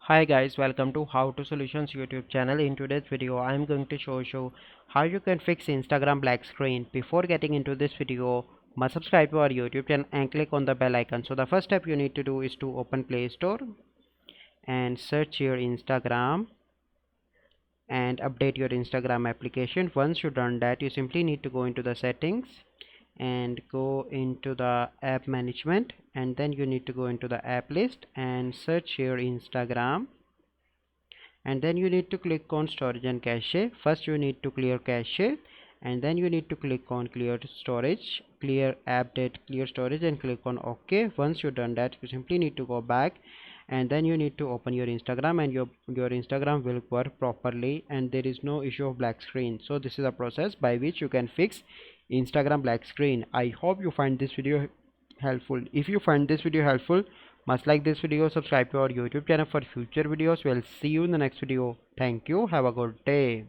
Hi guys, welcome to How to Solutions YouTube channel. In today's video I am going to show you how you can fix Instagram black screen. Before getting into this video, must subscribe to our YouTube channel and click on the bell icon. So the first step you need to do is to open Play Store and search your Instagram and update your Instagram application. Once you done that, you simply need to go into the settings and go into the app management, and then you need to go into the app list and search your Instagram, and then you need to click on storage and cache. First you need to clear cache, and then you need to click on clear storage, clear app date, clear storage, and click on OK. Once you've done that, you simply need to go back, and then you need to open your Instagram, and your Instagram will work properly and there is no issue of black screen. So this is a process by which you can fix Instagram black screen. I hope you find this video helpful. If you find this video helpful, must like this video, subscribe to our YouTube channel for future videos. We'll see you in the next video. Thank you. Have a good day.